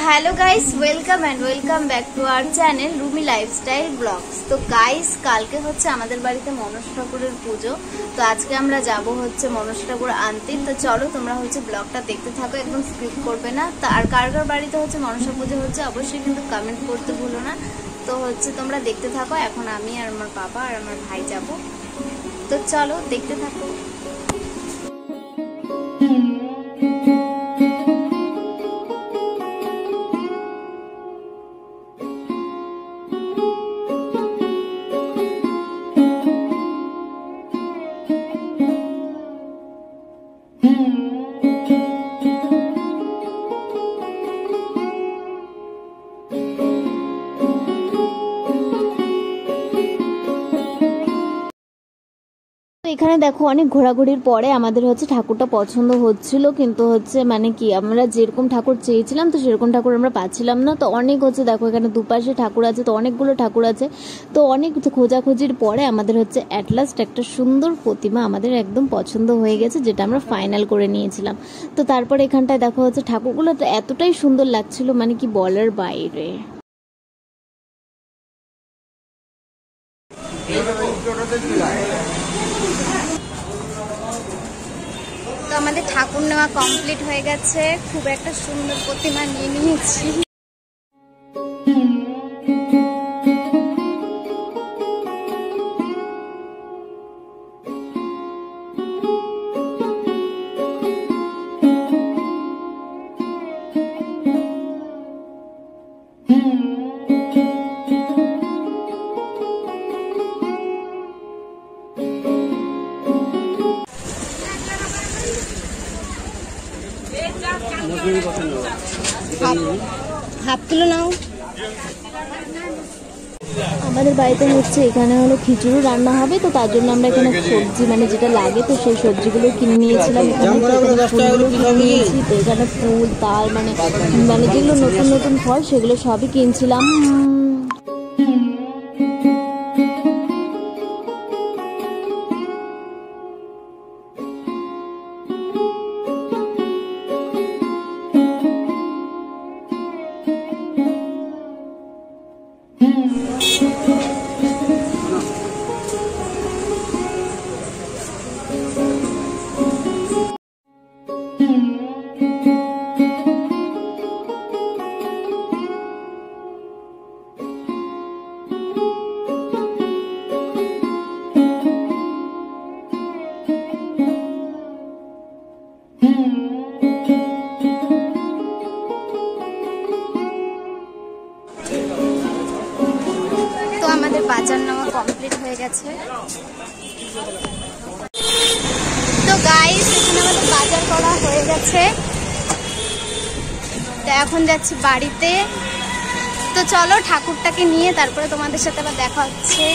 Hello guys welcome and welcome back to our channel Rumi lifestyle blogs. तो guys কালকে হচ্ছে আমাদের বাড়িতে মনসা ঠাকুরের পুজো। তো আজকে আমরা যাব হচ্ছে মনসা ঠাকুর আনতে। তো চলো তোমরা হচ্ছে ব্লগটা দেখতে থাকো, একদম স্কিপ করবে না। তো আর কার কার বাড়িতে হচ্ছে মনসা পুজো হচ্ছে অবশ্যই কিন্তু কমেন্ট করতে ভুলো না। তো হচ্ছে তোমরা দেখতে থাকো। এখন আমি আর আমার বাবা আর আমার ভাই যাব। তো চলো দেখতে থাকো। এখানে দেখো অনেক ঘোরাঘুরির পরে আমাদের হচ্ছে ঠাকুরটা পছন্দ হচ্ছিল, কিন্তু হচ্ছে মানে কি আমরা যেরকম ঠাকুর চেয়েছিলাম তো সেরকম ঠাকুর আমরা পাচ্ছিলাম না। তো অনেক হচ্ছে দেখো এখানে দুপাশে ঠাকুর আছে, তো অনেকগুলো ঠাকুর আছে। তো অনেক খোঁজাখুঁজির পরে আমাদের হচ্ছে অ্যাট লাস্ট একটা সুন্দর প্রতিমা আমাদের একদম পছন্দ হয়ে গেছে, যেটা আমরা ফাইনাল করে নিয়েছিলাম। তো তারপরে এখানটায় দেখো হচ্ছে ঠাকুরগুলো তো এতটাই সুন্দর লাগছিল মানে কি বলার বাইরে। তো আমাদের ঠাকুর নেওয়া কমপ্লিট হয়ে গেছে, খুব একটা সুন্দর প্রতিমা নিয়ে নিয়েছি। হাফ কিলো নাও। আমাদের বাড়িতে হচ্ছে এখানে হলো খিচুড়ি রান্না হবে, তো তার জন্য আমরা এখানে সবজি মানে যেটা লাগে তো সেই সবজিগুলো কিনে নিয়েছিলাম। নিয়েছি তো এখানে ফুল তাল মানে মানে যেগুলো নতুন নতুন ফল সেগুলো সবই কিনছিলাম। তো আমাদের বাজার নেওয়া কমপ্লিট হয়ে গেছে। তো গাইস এখানে আমাদের বাজার করা হয়ে গেছে, তো এখন যাচ্ছি বাড়িতে। তো চলো ঠাকুরটাকে নিয়ে তারপরে তোমাদের সাথে আবার দেখা হচ্ছে।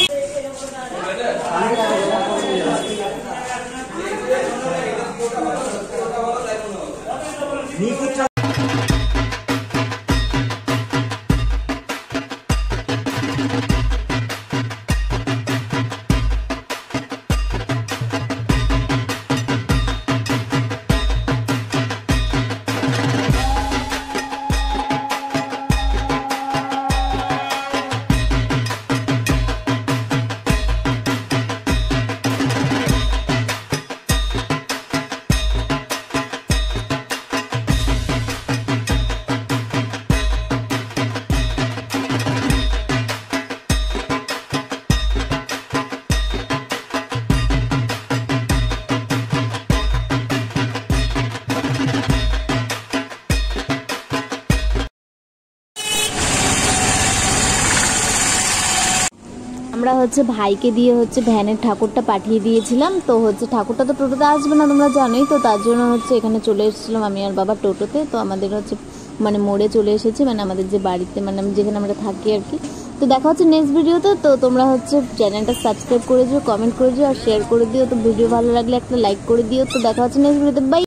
আমরা হচ্ছে ভাইকে দিয়ে হচ্ছে ভ্যানের ঠাকুরটা পাঠিয়ে দিয়েছিলাম। তো হচ্ছে ঠাকুরটা তো টোটোতে আসবে না তোমরা জানোই, তো তার জন্য হচ্ছে এখানে চলে এসেছিলাম আমি আর বাবা টোটোতে। তো আমাদের হচ্ছে মানে মোড়ে চলে এসেছি, মানে আমাদের যে বাড়িতে মানে যেখানে আমরা থাকি আর কি। তো দেখা হচ্ছে নেক্সট ভিডিওতে। তো তোমরা হচ্ছে চ্যানেলটা সাবস্ক্রাইব করে দিও, কমেন্ট করে দিও আর শেয়ার করে দিও। তো ভিডিও ভালো লাগলে একটা লাইক করে দিও। তো দেখা হচ্ছে নেক্সট ভিডিওতে, বাই।